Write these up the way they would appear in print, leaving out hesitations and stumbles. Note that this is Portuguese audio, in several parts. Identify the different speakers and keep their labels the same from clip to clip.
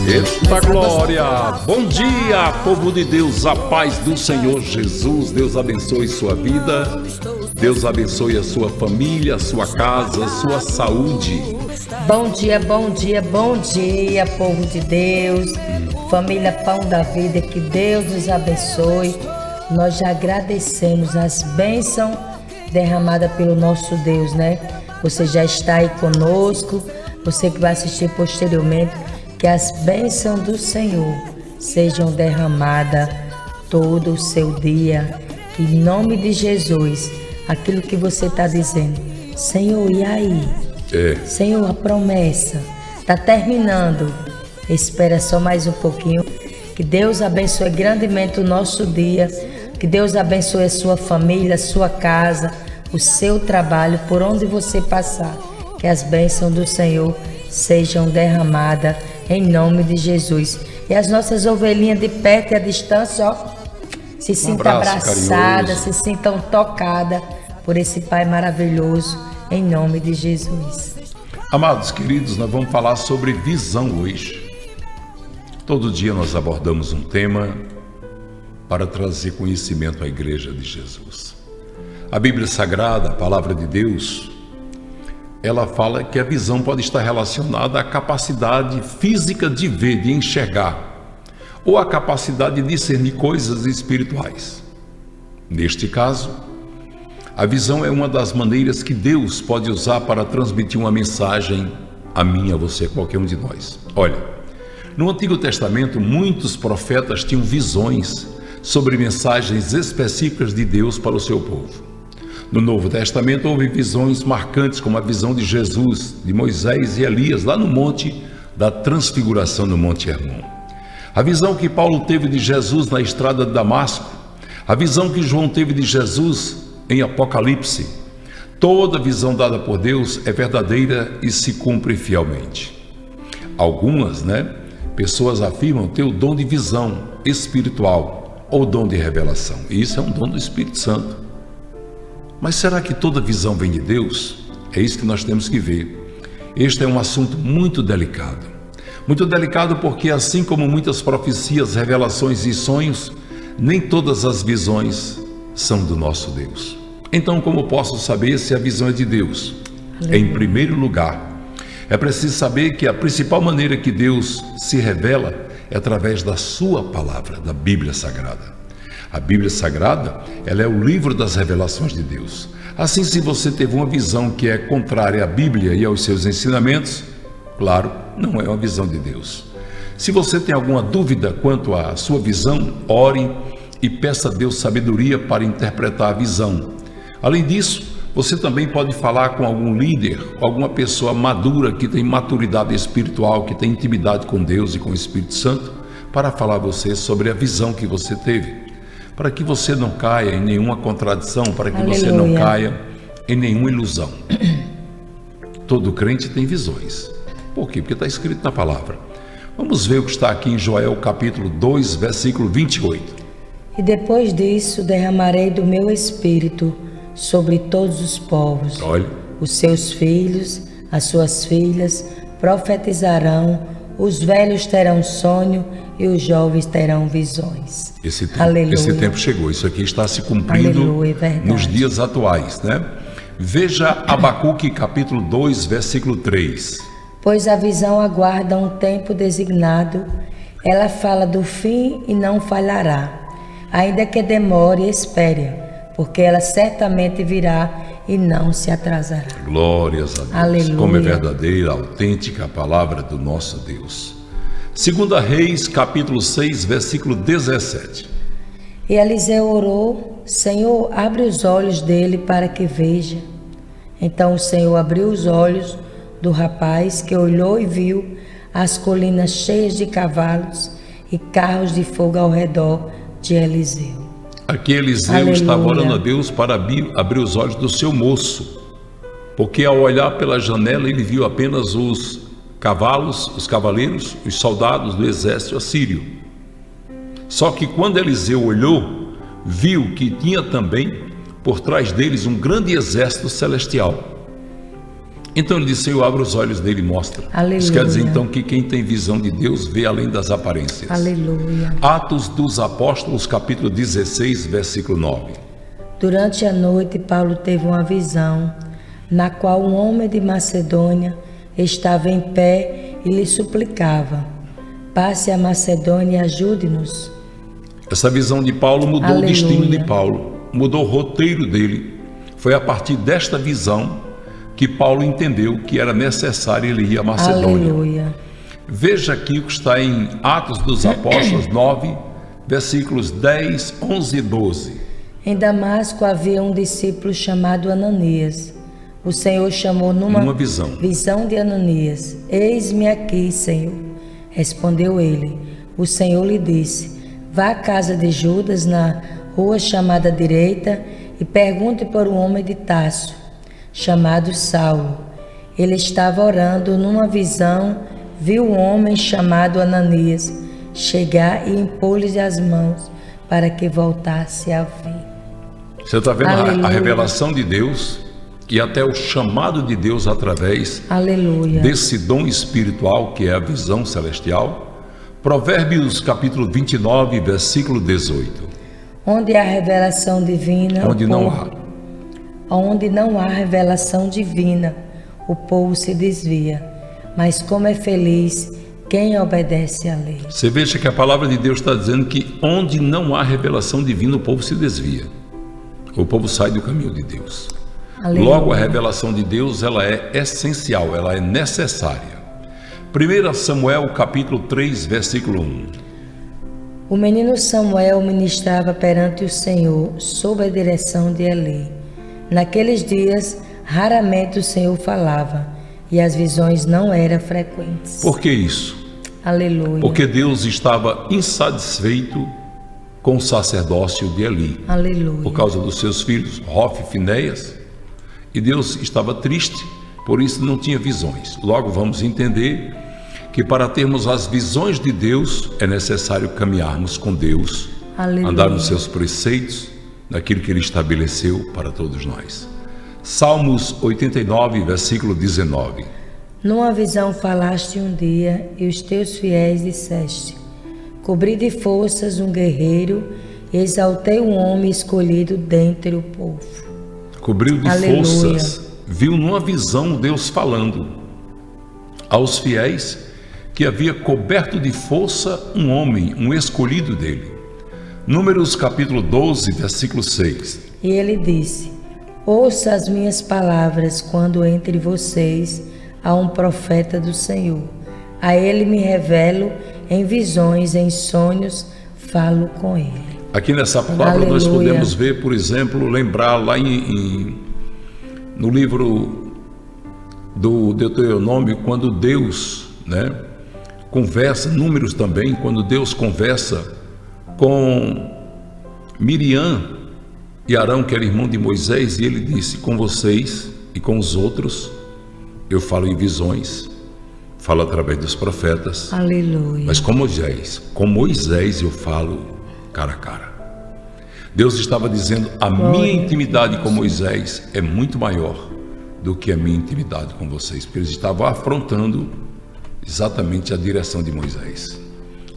Speaker 1: Eita glória! Bom dia, povo de Deus, a paz do Senhor Jesus. Deus abençoe sua vida, Deus abençoe a sua família, a sua casa, a sua saúde.
Speaker 2: Bom dia, bom dia, bom dia, povo de Deus, família Pão da Vida, que Deus nos abençoe. Nós já agradecemos as bênçãos derramadas pelo nosso Deus, né? Você já está aí conosco, você que vai assistir posteriormente, que as bênçãos do Senhor sejam derramadas todo o seu dia. Que em nome de Jesus, aquilo que você está dizendo, Senhor, e aí? Senhor, a promessa está terminando. Espera só mais um pouquinho. Que Deus abençoe grandemente o nosso dia. Que Deus abençoe a sua família, a sua casa, o seu trabalho, por onde você passar. Que as bênçãos do Senhor sejam derramadas em nome de Jesus. E as nossas ovelhinhas de perto e à distância, ó, se sintam abraçadas, se sintam tocadas por esse Pai maravilhoso, em nome de Jesus.
Speaker 1: Amados queridos, nós vamos falar sobre visão hoje. Todo dia nós abordamos um tema para trazer conhecimento à Igreja de Jesus. A Bíblia Sagrada, a Palavra de Deus, ela fala que a visão pode estar relacionada à capacidade física de ver, de enxergar, ou à capacidade de discernir coisas espirituais. Neste caso, a visão é uma das maneiras que Deus pode usar para transmitir uma mensagem a mim, a você, a qualquer um de nós. Olha, no Antigo Testamento, muitos profetas tinham visões sobre mensagens específicas de Deus para o seu povo. No Novo Testamento houve visões marcantes, como a visão de Jesus, de Moisés e Elias, lá no Monte da Transfiguração, no Monte Hermon. A visão que Paulo teve de Jesus na estrada de Damasco, a visão que João teve de Jesus em Apocalipse. Toda visão dada por Deus é verdadeira e se cumpre fielmente. Algumas, pessoas afirmam ter o dom de visão espiritual ou dom de revelação. E isso é um dom do Espírito Santo. Mas será que toda visão vem de Deus? É isso que nós temos que ver. Este é um assunto muito delicado. Muito delicado porque, assim como muitas profecias, revelações e sonhos, nem todas as visões são do nosso Deus. Então, como posso saber se a visão é de Deus? Em primeiro lugar, é preciso saber que a principal maneira que Deus se revela é através da sua palavra, da Bíblia Sagrada. A Bíblia Sagrada, ela é o livro das revelações de Deus. Assim, se você teve uma visão que é contrária à Bíblia e aos seus ensinamentos, claro, não é uma visão de Deus. Se você tem alguma dúvida quanto à sua visão, ore e peça a Deus sabedoria para interpretar a visão. Além disso, você também pode falar com algum líder, alguma pessoa madura que tem maturidade espiritual, que tem intimidade com Deus e com o Espírito Santo, para falar a você sobre a visão que você teve, para que você não caia em nenhuma contradição, para que você não caia em nenhuma ilusão. Todo crente tem visões. Por quê? Porque está escrito na palavra. Vamos ver o que está aqui em Joel capítulo 2, versículo 28.
Speaker 2: E depois disso derramarei do meu espírito sobre todos os povos.
Speaker 1: Olha.
Speaker 2: Os seus filhos, as suas filhas profetizarão, os velhos terão sonho e os jovens terão visões.
Speaker 1: Esse tempo chegou. Isso aqui está se cumprindo nos dias atuais, Veja Abacuque capítulo 2, versículo 3.
Speaker 2: Pois a visão aguarda um tempo designado, ela fala do fim e não falhará. Ainda que demore, espere, porque ela certamente virá e não se atrasará.
Speaker 1: Glórias a Deus.
Speaker 2: Aleluia.
Speaker 1: Como é verdadeira, autêntica a palavra do nosso Deus. 2 Reis, capítulo 6, versículo 17.
Speaker 2: E Eliseu orou: Senhor, abre os olhos dele para que veja. Então o Senhor abriu os olhos do rapaz, que olhou e viu as colinas cheias de cavalos e carros de fogo ao redor de Eliseu.
Speaker 1: Aqui Eliseu estava orando a Deus para abrir os olhos do seu moço, porque ao olhar pela janela ele viu apenas os cavalos, os cavaleiros, os soldados do exército assírio. Só que quando Eliseu olhou, viu que tinha também por trás deles um grande exército celestial. Então ele disse: Senhor, abre os olhos dele e mostra.
Speaker 2: Aleluia.
Speaker 1: Isso quer dizer então que quem tem visão de Deus vê além das aparências.
Speaker 2: Aleluia.
Speaker 1: Atos dos Apóstolos, capítulo 16, versículo 9.
Speaker 2: Durante a noite, Paulo teve uma visão, na qual um homem de Macedônia estava em pé e lhe suplicava: passe a Macedônia e ajude-nos.
Speaker 1: Essa visão de Paulo mudou
Speaker 2: Aleluia.
Speaker 1: o destino de Paulo, mudou o roteiro dele. Foi a partir desta visão que Paulo entendeu que era necessário ele ir a Macedônia.
Speaker 2: Aleluia.
Speaker 1: Veja aqui o que está em Atos dos Apóstolos 9, versículos 10, 11 e 12.
Speaker 2: Em Damasco havia um discípulo chamado Ananias. O Senhor chamou numa visão de Ananias: eis-me aqui, Senhor. Respondeu ele. O Senhor lhe disse: vá à casa de Judas, na rua chamada direita, e pergunte por um homem de Tarso, chamado Saulo. Ele estava orando. Numa visão, viu um homem chamado Ananias chegar e impor-lhe as mãos para que voltasse a ver.
Speaker 1: Você está vendo
Speaker 2: Aleluia.
Speaker 1: A revelação de Deus e até o chamado de Deus através
Speaker 2: Aleluia.
Speaker 1: desse dom espiritual que é a visão celestial. Provérbios capítulo 29, versículo 18.
Speaker 2: Onde há revelação divina,
Speaker 1: Onde
Speaker 2: não há revelação divina, o povo se desvia. Mas como é feliz quem obedece à lei.
Speaker 1: Você veja que a palavra de Deus está dizendo que onde não há revelação divina, o povo se desvia. O povo sai do caminho de Deus.
Speaker 2: Aleluia.
Speaker 1: Logo, a revelação de Deus, ela é essencial, ela é necessária. 1 Samuel capítulo 3, versículo 1.
Speaker 2: O menino Samuel ministrava perante o Senhor sob a direção de Eli. Naqueles dias, raramente o Senhor falava, e as visões não eram frequentes.
Speaker 1: Por que isso?
Speaker 2: Aleluia.
Speaker 1: Porque Deus estava insatisfeito com o sacerdócio de Eli,
Speaker 2: Aleluia.
Speaker 1: por causa dos seus filhos, Hofni e Finéias, e Deus estava triste, por isso não tinha visões. Logo vamos entender que para termos as visões de Deus é necessário caminharmos com Deus,
Speaker 2: Aleluia.
Speaker 1: andar nos seus preceitos, naquilo que Ele estabeleceu para todos nós. Salmos 89, versículo 19.
Speaker 2: Numa visão falaste um dia, e os teus fiéis disseste: cobri de forças um guerreiro, e exaltei um homem escolhido dentre o povo.
Speaker 1: Cobriu de
Speaker 2: Aleluia.
Speaker 1: forças, viu numa visão Deus falando aos fiéis que havia coberto de força um homem, um escolhido dele. Números capítulo 12, versículo 6.
Speaker 2: E ele disse: ouça as minhas palavras quando entre vocês há um profeta do Senhor. A ele me revelo em visões, em sonhos, falo com ele.
Speaker 1: Aqui nessa palavra
Speaker 2: Aleluia.
Speaker 1: nós podemos ver, por exemplo, lembrar lá no livro do Deuteronômio, quando Deus, conversa, Números também, quando Deus conversa com Miriam e Arão, que era irmão de Moisés, e ele disse: com vocês e com os outros eu falo em visões, falo através dos profetas.
Speaker 2: Aleluia.
Speaker 1: Mas com Moisés eu falo cara a cara. Deus estava dizendo: a minha intimidade com Moisés é muito maior do que a minha intimidade com vocês, porque eles estavam afrontando exatamente a direção de Moisés.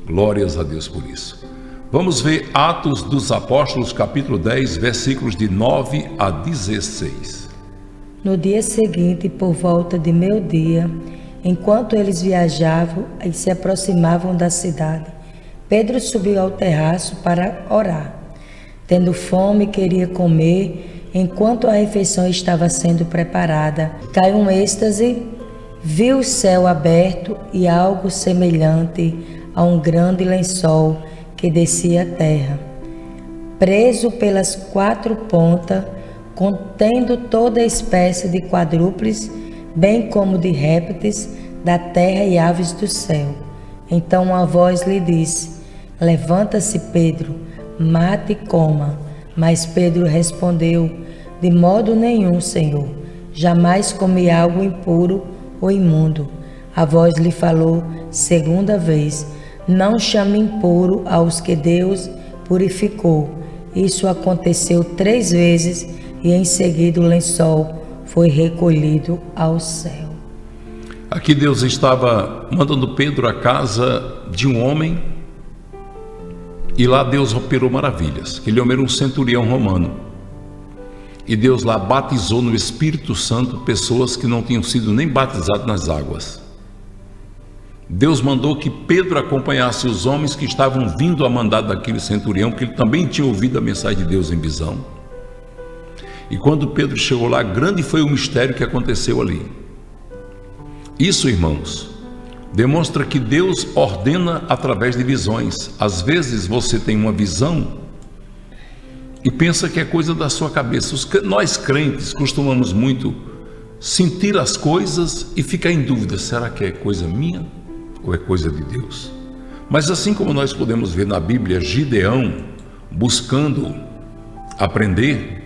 Speaker 1: Glórias a Deus por isso. Vamos ver Atos dos Apóstolos, capítulo 10, versículos de 9 a 16.
Speaker 2: No dia seguinte, por volta de meio-dia, enquanto eles viajavam e se aproximavam da cidade, Pedro subiu ao terraço para orar. Tendo fome, queria comer. Enquanto a refeição estava sendo preparada, caiu um êxtase, viu o céu aberto e algo semelhante a um grande lençol que descia à terra, preso pelas quatro pontas, contendo toda espécie de quadrúpedes, bem como de répteis da terra e aves do céu. Então uma voz lhe disse: levanta-se, Pedro, mate e coma. Mas Pedro respondeu: de modo nenhum, Senhor, jamais comi algo impuro ou imundo. A voz lhe falou segunda vez: não chame impuro aos que Deus purificou. Isso aconteceu 3 vezes e em seguida o lençol foi recolhido ao céu.
Speaker 1: Aqui Deus estava mandando Pedro à casa de um homem, e lá Deus operou maravilhas. Aquele homem era um centurião romano, e Deus lá batizou no Espírito Santo pessoas que não tinham sido nem batizadas nas águas. Deus mandou que Pedro acompanhasse os homens que estavam vindo a mandado daquele centurião, que ele também tinha ouvido a mensagem de Deus em visão. E quando Pedro chegou lá, grande foi o mistério que aconteceu ali. Isso, irmãos, demonstra que Deus ordena através de visões. Às vezes você tem uma visão e pensa que é coisa da sua cabeça. Nós crentes costumamos muito sentir as coisas e ficar em dúvida: será que é coisa minha ou é coisa de Deus? Mas assim como nós podemos ver na Bíblia Gideão buscando aprender,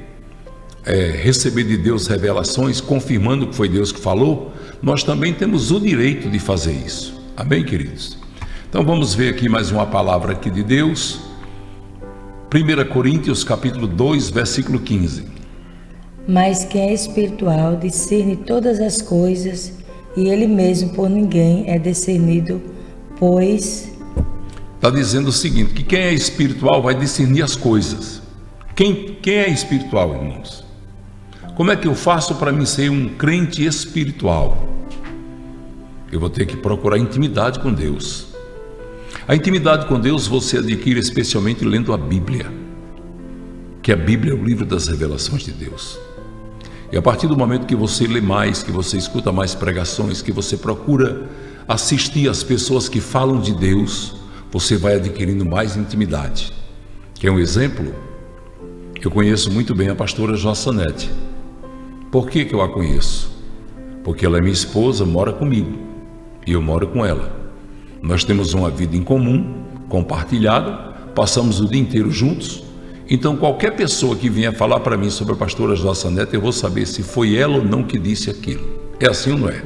Speaker 1: receber de Deus revelações, confirmando que foi Deus que falou, nós também temos o direito de fazer isso. Amém, queridos? Então vamos ver aqui mais uma palavra aqui de Deus. 1 Coríntios capítulo 2, versículo 15.
Speaker 2: Mas quem é espiritual discerne todas as coisas, e ele mesmo por ninguém é discernido, pois...
Speaker 1: Está dizendo o seguinte, que quem é espiritual vai discernir as coisas. Quem é espiritual, irmãos? Como é que eu faço para mim ser um crente espiritual? Eu vou ter que procurar intimidade com Deus. A intimidade com Deus você adquire especialmente lendo a Bíblia, que a Bíblia é o livro das revelações de Deus. E a partir do momento que você lê mais, que você escuta mais pregações, que você procura assistir às pessoas que falam de Deus, você vai adquirindo mais intimidade. Quer um exemplo? Eu conheço muito bem a pastora Jossanete. Por que eu a conheço? Porque ela é minha esposa, mora comigo, e eu moro com ela. Nós temos uma vida em comum, compartilhada, passamos o dia inteiro juntos. Então qualquer pessoa que vier falar para mim sobre a pastora Jossanete, eu vou saber se foi ela ou não que disse aquilo. É assim ou não é?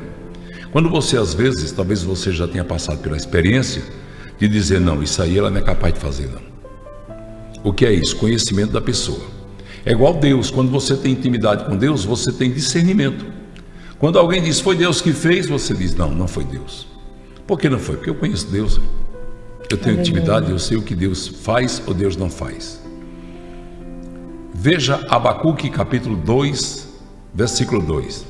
Speaker 1: Quando você, às vezes, talvez você já tenha passado pela experiência de dizer: não, isso aí ela não é capaz de fazer, não. O que é isso? Conhecimento da pessoa. É igual Deus. Quando você tem intimidade com Deus, você tem discernimento. Quando alguém diz: foi Deus que fez, você diz: não, não foi Deus. Por que não foi? Porque eu conheço Deus. Eu tenho intimidade, eu sei o que Deus faz ou Deus não faz. Veja Abacuque capítulo 2, versículo 2.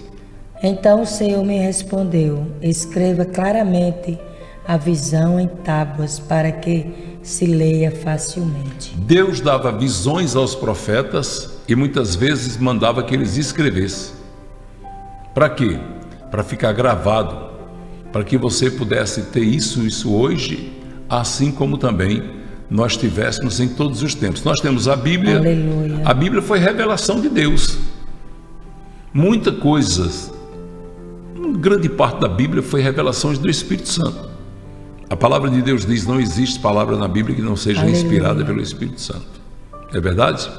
Speaker 2: Então o Senhor me respondeu: escreva claramente a visão em tábuas, para que se leia facilmente.
Speaker 1: Deus dava visões aos profetas e muitas vezes mandava que eles escrevessem. Para quê? Para ficar gravado, para que você pudesse ter isso hoje, assim como também nós tivéssemos em todos os tempos. Nós temos a Bíblia.
Speaker 2: Aleluia.
Speaker 1: A Bíblia foi revelação de Deus. Muita coisa, grande parte da Bíblia foi revelações do Espírito Santo. A palavra de Deus diz: não existe palavra na Bíblia que não seja inspirada pelo Espírito Santo. É verdade?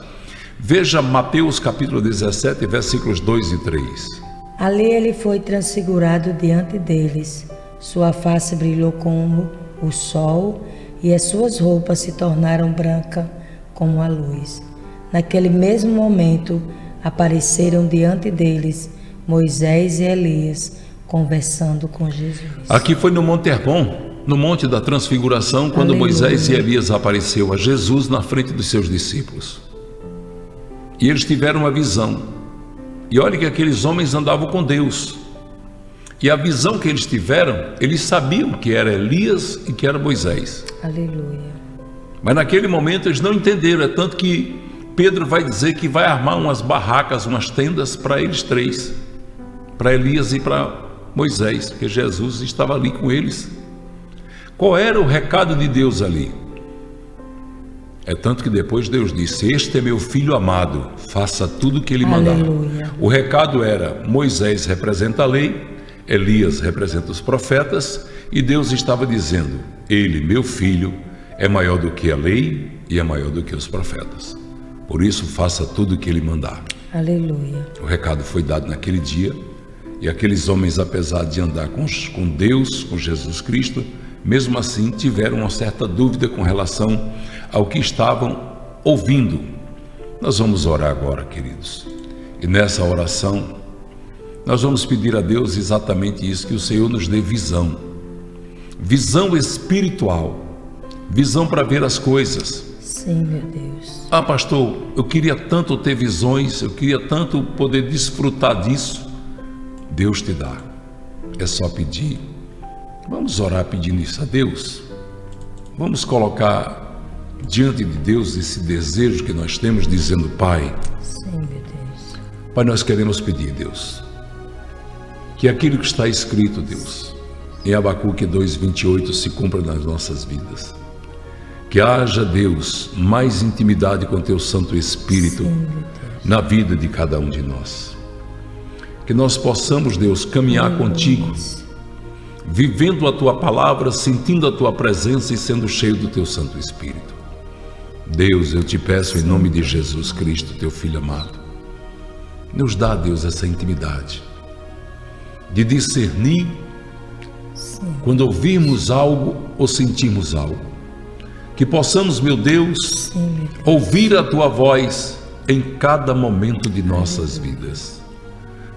Speaker 1: Veja Mateus capítulo 17, versículos 2 e 3.
Speaker 2: Ali ele foi transfigurado diante deles. Sua face brilhou como o sol, e as suas roupas se tornaram brancas como a luz. Naquele mesmo momento apareceram diante deles Moisés e Elias conversando com Jesus.
Speaker 1: Aqui foi no Monte Hermon, no Monte da Transfiguração, quando
Speaker 2: Aleluia.
Speaker 1: Moisés e Elias apareceu a Jesus na frente dos seus discípulos. E eles tiveram uma visão. E olha que aqueles homens andavam com Deus. E a visão que eles tiveram, eles sabiam que era Elias e que era Moisés.
Speaker 2: Aleluia.
Speaker 1: Mas naquele momento eles não entenderam. É tanto que Pedro vai dizer que vai armar umas barracas, umas tendas para eles três, para Elias e para Moisés, porque Jesus estava ali com eles. Qual era o recado de Deus ali? É tanto que depois Deus disse: este é meu filho amado, faça tudo o que ele mandar.
Speaker 2: Aleluia.
Speaker 1: O recado era: Moisés representa a lei, Elias representa os profetas, e Deus estava dizendo: ele, meu filho, é maior do que a lei e é maior do que os profetas. Por isso, faça tudo o que ele mandar.
Speaker 2: Aleluia.
Speaker 1: O recado foi dado naquele dia, e aqueles homens, apesar de andar com Deus, com Jesus Cristo, mesmo assim tiveram uma certa dúvida com relação ao que estavam ouvindo. Nós vamos orar agora, queridos. E nessa oração, nós vamos pedir a Deus exatamente isso, que o Senhor nos dê visão. Visão espiritual, visão para ver as coisas.
Speaker 2: Sim, meu Deus.
Speaker 1: Ah, pastor, eu queria tanto ter visões, eu queria tanto poder desfrutar disso. Deus te dá, é só pedir. Vamos orar pedindo isso a Deus. Vamos colocar diante de Deus esse desejo que nós temos, dizendo: Pai,
Speaker 2: Sim, meu Deus.
Speaker 1: Pai, nós queremos pedir, Deus, que aquilo que está escrito, Deus, em Abacuque 2:28 se cumpra nas nossas vidas. Que haja, Deus, mais intimidade com Teu Santo Espírito na vida de cada um de nós. Que nós possamos, Deus, caminhar contigo, vivendo a Tua palavra, sentindo a Tua presença e sendo cheio do Teu Santo Espírito. Deus, eu te peço em nome de Jesus Cristo, Teu Filho amado, nos dá, Deus, essa intimidade de discernir quando ouvirmos algo ou sentirmos algo. Que possamos, meu Deus, ouvir a Tua voz em cada momento de nossas vidas.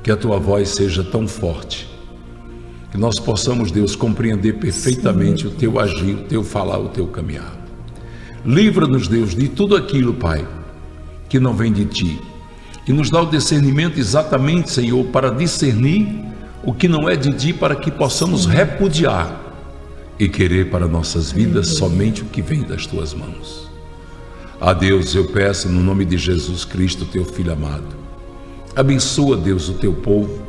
Speaker 1: Que a Tua voz seja tão forte, que nós possamos, Deus, compreender perfeitamente o Teu agir, o Teu falar, o Teu caminhar. Livra-nos, Deus, de tudo aquilo, Pai, que não vem de Ti. E nos dá o discernimento exatamente, Senhor, para discernir o que não é de Ti, para que possamos repudiar e querer para nossas vidas somente o que vem das Tuas mãos. A Deus, eu peço no nome de Jesus Cristo, Teu Filho amado, abençoa, Deus, o Teu povo,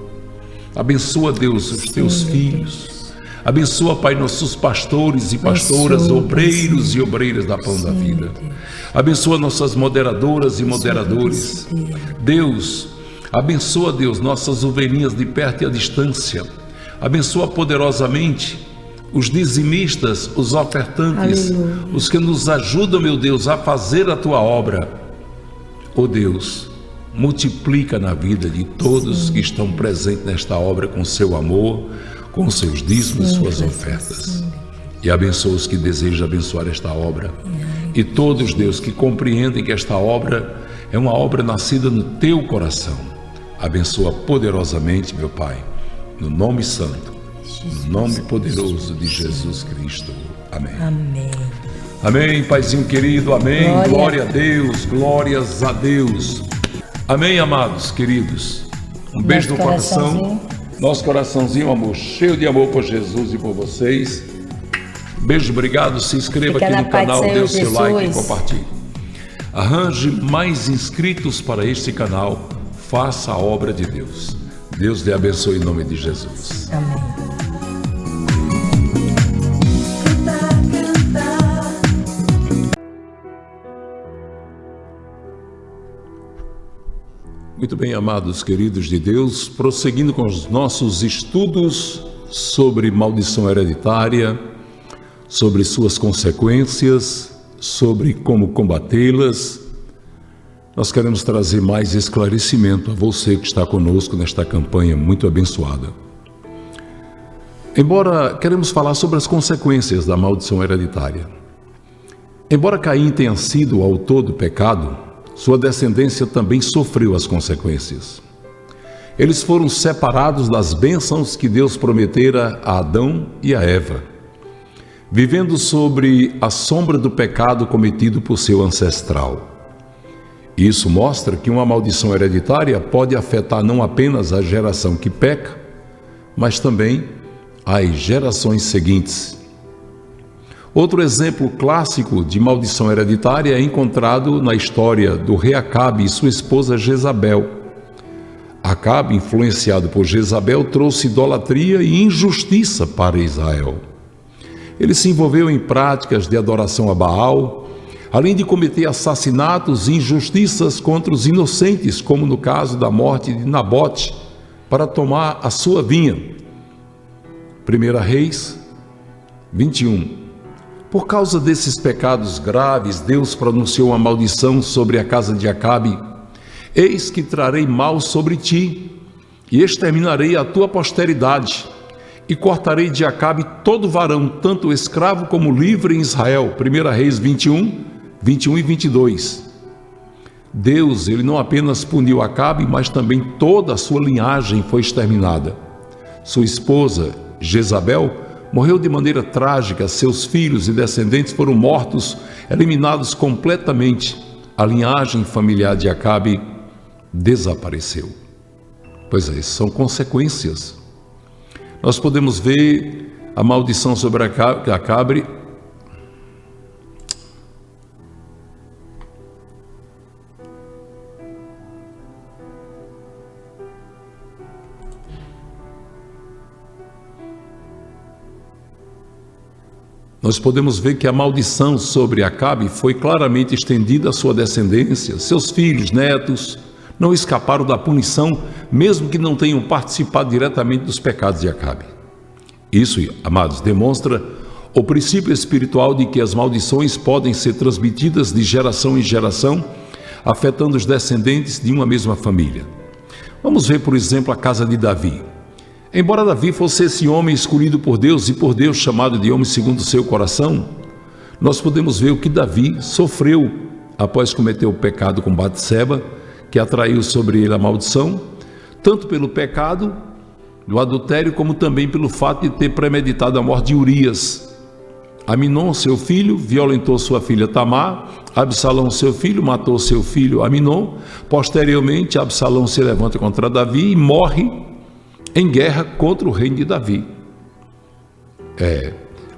Speaker 1: abençoa, Deus, os Teus filhos, abençoa, Pai, nossos pastores e pastoras, obreiros e obreiras da Pão da Vida, abençoa nossas moderadoras e moderadores, Deus, abençoa, Deus, nossas ovelhinhas de perto e à distância, abençoa poderosamente os dizimistas, os ofertantes, os que nos ajudam, meu Deus, a fazer a Tua obra. Oh Deus, multiplica na vida de todos que estão presentes nesta obra com seu amor, com seus dízimos e suas ofertas. E abençoa os que desejam abençoar esta obra. E todos, Deus, que compreendem que esta obra é uma obra nascida no Teu coração. Abençoa poderosamente, meu Pai, no nome santo, no nome poderoso de Jesus Cristo. Amém.
Speaker 2: Amém.
Speaker 1: Amém, Paizinho querido. Amém. Glória a Deus. Glórias a Deus. Amém, amados queridos. Um beijo no coração. Nosso coraçãozinho, amor, cheio de amor por Jesus e por vocês. Beijo, obrigado. Se inscreva aqui no canal, dê o seu like e compartilhe. Arranje mais inscritos para este canal. Faça a obra de Deus. Deus lhe abençoe em nome de Jesus.
Speaker 2: Amém.
Speaker 1: Muito bem, amados queridos de Deus, prosseguindo com os nossos estudos sobre maldição hereditária, sobre suas consequências, sobre como combatê-las, nós queremos trazer mais esclarecimento a você que está conosco nesta campanha muito abençoada. Embora queremos falar sobre as consequências da maldição hereditária. Embora Caim tenha sido o autor do pecado, sua descendência também sofreu as consequências. Eles foram separados das bênçãos que Deus prometera a Adão e a Eva, vivendo sobre a sombra do pecado cometido por seu ancestral. Isso mostra que uma maldição hereditária pode afetar não apenas a geração que peca, mas também as gerações seguintes. Outro exemplo clássico de maldição hereditária é encontrado na história do rei Acabe e sua esposa Jezabel. Acabe, influenciado por Jezabel, trouxe idolatria e injustiça para Israel. Ele se envolveu em práticas de adoração a Baal, além de cometer assassinatos e injustiças contra os inocentes, como no caso da morte de Nabote, para tomar a sua vinha. 1 Reis 21. Por causa desses pecados graves, Deus pronunciou uma maldição sobre a casa de Acabe. Eis que trarei mal sobre ti, e exterminarei a tua posteridade, e cortarei de Acabe todo varão, tanto escravo como livre em Israel. 1 Reis 21, 21 e 22. Deus, ele não apenas puniu Acabe, mas também toda a sua linhagem foi exterminada. Sua esposa, Jezabel, morreu de maneira trágica, seus filhos e descendentes foram mortos, eliminados completamente. A linhagem familiar de Acabe desapareceu. Pois é, são consequências. Nós podemos ver a maldição sobre Acabe. Nós podemos ver que a maldição sobre Acabe foi claramente estendida à sua descendência. Seus filhos, netos, não escaparam da punição, mesmo que não tenham participado diretamente dos pecados de Acabe. Isso, amados, demonstra o princípio espiritual de que as maldições podem ser transmitidas de geração em geração, afetando os descendentes de uma mesma família. Vamos ver, por exemplo, a casa de Davi. Embora Davi fosse esse homem escolhido por Deus e por Deus chamado de homem segundo o seu coração, nós podemos ver o que Davi sofreu após cometer o pecado com Batseba, que atraiu sobre ele a maldição, tanto pelo pecado do adultério, como também pelo fato de ter premeditado a morte de Urias. Aminon, seu filho, violentou sua filha Tamar. Absalão, seu filho, matou seu filho Aminon. Posteriormente, Absalão se levanta contra Davi e morre em guerra contra o reino de Davi.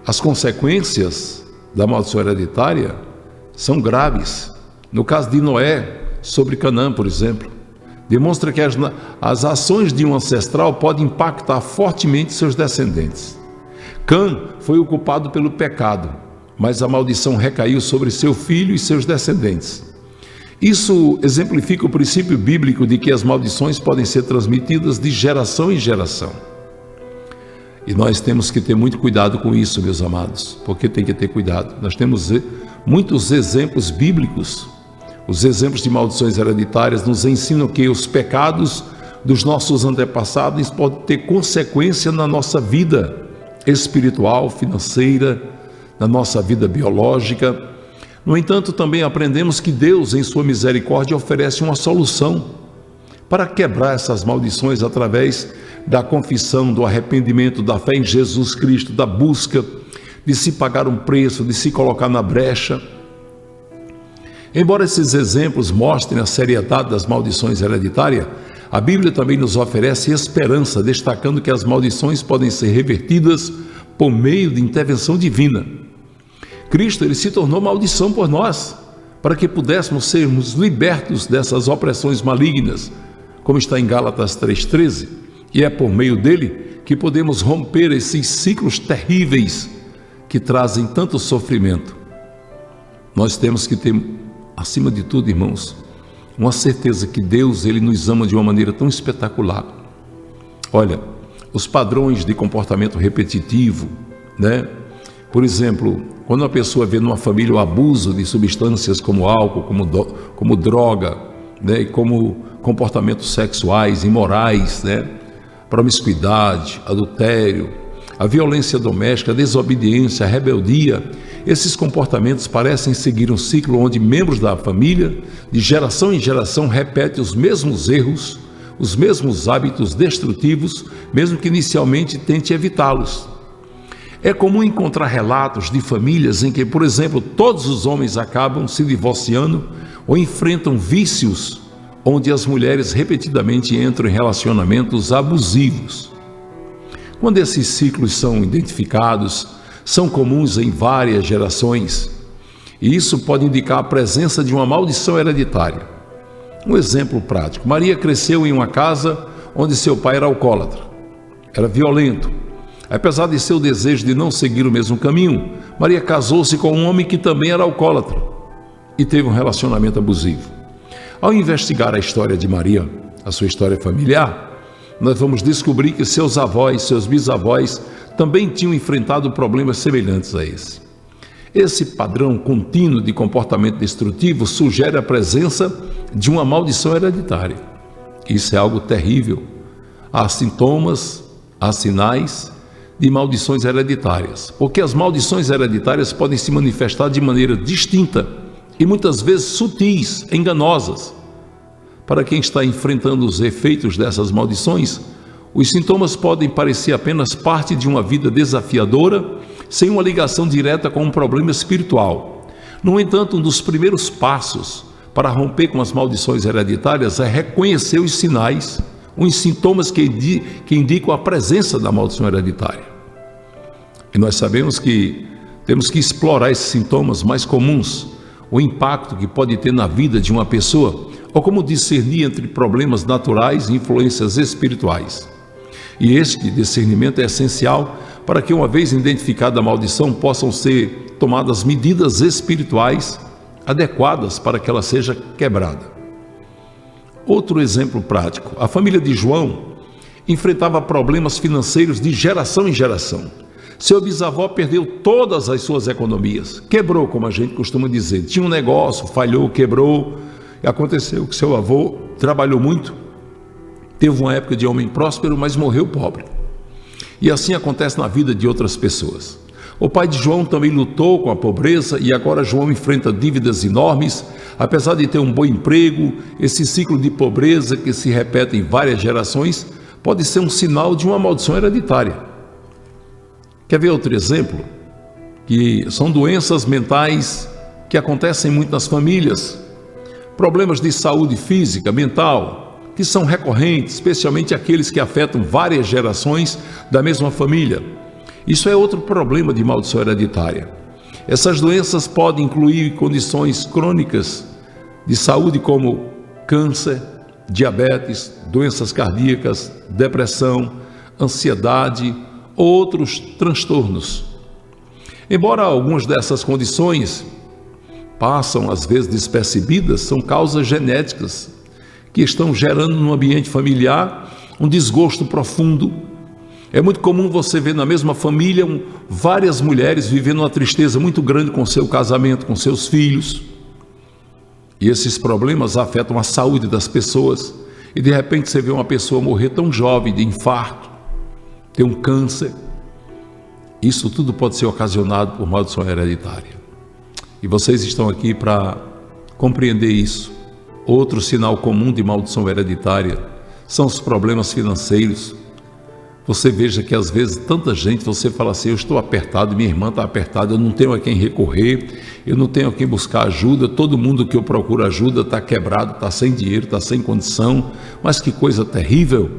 Speaker 1: As consequências da maldição hereditária são graves. No caso de Noé, sobre Canaã, por exemplo, demonstra que as ações de um ancestral podem impactar fortemente seus descendentes. Cã foi o culpado pelo pecado, mas a maldição recaiu sobre seu filho e seus descendentes. Isso exemplifica o princípio bíblico de que as maldições podem ser transmitidas de geração em geração. E nós temos que ter muito cuidado com isso, meus amados, porque tem que ter cuidado. Nós temos muitos exemplos bíblicos. Os exemplos de maldições hereditárias nos ensinam que os pecados dos nossos antepassados podem ter consequência na nossa vida espiritual, financeira, na nossa vida biológica. No entanto, também aprendemos que Deus, em sua misericórdia, oferece uma solução para quebrar essas maldições através da confissão, do arrependimento, da fé em Jesus Cristo, da busca de se pagar um preço, de se colocar na brecha. Embora esses exemplos mostrem a seriedade das maldições hereditárias, a Bíblia também nos oferece esperança, destacando que as maldições podem ser revertidas por meio de intervenção divina. Cristo, ele se tornou maldição por nós, para que pudéssemos sermos libertos dessas opressões malignas, como está em Gálatas 3,13, e é por meio dele que podemos romper esses ciclos terríveis que trazem tanto sofrimento. Nós temos que ter, acima de tudo, irmãos, uma certeza que Deus, ele nos ama de uma maneira tão espetacular. Olha, os padrões de comportamento repetitivo, né? Por exemplo, quando uma pessoa vê numa família o abuso de substâncias como álcool, como droga, né? E como comportamentos sexuais, imorais, né? Promiscuidade, adultério, a violência doméstica, a desobediência, a rebeldia, esses comportamentos parecem seguir um ciclo onde membros da família, de geração em geração, repetem os mesmos erros, os mesmos hábitos destrutivos, mesmo que inicialmente tente evitá-los. É comum encontrar relatos de famílias em que, por exemplo, todos os homens acabam se divorciando ou enfrentam vícios, onde as mulheres repetidamente entram em relacionamentos abusivos. Quando esses ciclos são identificados, são comuns em várias gerações, e isso pode indicar a presença de uma maldição hereditária. Um exemplo prático: Maria cresceu em uma casa onde seu pai era alcoólatra, era violento. Apesar de seu desejo de não seguir o mesmo caminho, Maria casou-se com um homem que também era alcoólatra e teve um relacionamento abusivo. Ao investigar a história de Maria, a sua história familiar, nós vamos descobrir que seus avós, seus bisavós também tinham enfrentado problemas semelhantes a esse. Esse padrão contínuo de comportamento destrutivo sugere a presença de uma maldição hereditária. Isso é algo terrível. Há sintomas, há sinais de maldições hereditárias, porque as maldições hereditárias podem se manifestar de maneira distinta e muitas vezes sutis, enganosas. Para quem está enfrentando os efeitos dessas maldições, os sintomas podem parecer apenas parte de uma vida desafiadora, sem uma ligação direta com um problema espiritual. No entanto, um dos primeiros passos para romper com as maldições hereditárias é reconhecer os sinais, os sintomas que indicam a presença da maldição hereditária. E nós sabemos que temos que explorar esses sintomas mais comuns, o impacto que pode ter na vida de uma pessoa, ou como discernir entre problemas naturais e influências espirituais. E este discernimento é essencial para que, uma vez identificada a maldição, possam ser tomadas medidas espirituais adequadas para que ela seja quebrada. Outro exemplo prático: a família de João enfrentava problemas financeiros de geração em geração. Seu bisavô perdeu todas as suas economias, quebrou, como a gente costuma dizer. Tinha um negócio, falhou, quebrou, e aconteceu que seu avô trabalhou muito, teve uma época de homem próspero, mas morreu pobre. E assim acontece na vida de outras pessoas. O pai de João também lutou com a pobreza e agora João enfrenta dívidas enormes. Apesar de ter um bom emprego, esse ciclo de pobreza que se repete em várias gerações pode ser um sinal de uma maldição hereditária. Quer ver outro exemplo? Que são doenças mentais que acontecem muito nas famílias. Problemas de saúde física, mental, que são recorrentes, especialmente aqueles que afetam várias gerações da mesma família. Isso é outro problema de maldição hereditária. Essas doenças podem incluir condições crônicas de saúde como câncer, diabetes, doenças cardíacas, depressão, ansiedade ou outros transtornos. Embora algumas dessas condições passam às vezes despercebidas, são causas genéticas que estão gerando no ambiente familiar um desgosto profundo. É muito comum você ver na mesma família várias mulheres vivendo uma tristeza muito grande com seu casamento, com seus filhos. E esses problemas afetam a saúde das pessoas. E de repente você vê uma pessoa morrer tão jovem de infarto, ter um câncer. Isso tudo pode ser ocasionado por maldição hereditária. E vocês estão aqui para compreender isso. Outro sinal comum de maldição hereditária são os problemas financeiros. Você veja que às vezes tanta gente, você fala assim: eu estou apertado, minha irmã está apertada, eu não tenho a quem recorrer, eu não tenho a quem buscar ajuda, todo mundo que eu procuro ajuda está quebrado, está sem dinheiro, está sem condição. Mas que coisa terrível!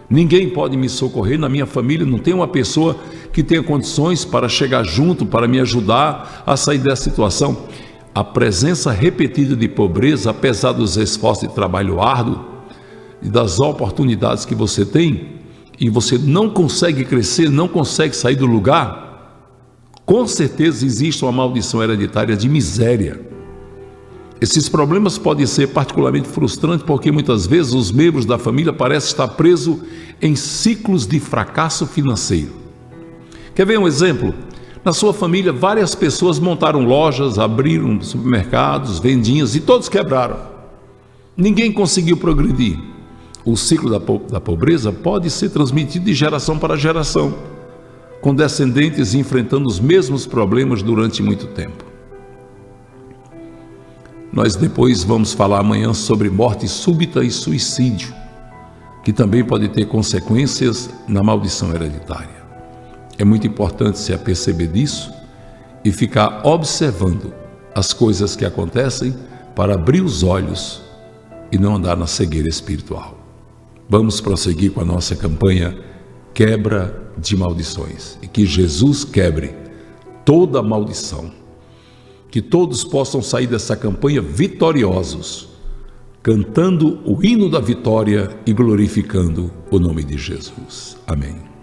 Speaker 1: Ninguém pode me socorrer, na minha família não tem uma pessoa que tenha condições para chegar junto, para me ajudar a sair dessa situação. A presença repetida de pobreza, apesar dos esforços de trabalho árduo e das oportunidades que você tem, e você não consegue crescer, não consegue sair do lugar, com certeza existe uma maldição hereditária de miséria. Esses problemas podem ser particularmente frustrantes porque muitas vezes os membros da família parecem estar presos em ciclos de fracasso financeiro. Quer ver um exemplo? Na sua família, várias pessoas montaram lojas, abriram supermercados, vendinhas e todos quebraram. Ninguém conseguiu progredir. O ciclo da pobreza pode ser transmitido de geração para geração, com descendentes enfrentando os mesmos problemas durante muito tempo. Nós depois vamos falar amanhã sobre morte súbita e suicídio, que também pode ter consequências na maldição hereditária. É muito importante se aperceber disso e ficar observando as coisas que acontecem para abrir os olhos e não andar na cegueira espiritual. Vamos prosseguir com a nossa campanha Quebra de Maldições e que Jesus quebre toda maldição. Que todos possam sair dessa campanha vitoriosos, cantando o hino da vitória e glorificando o nome de Jesus. Amém.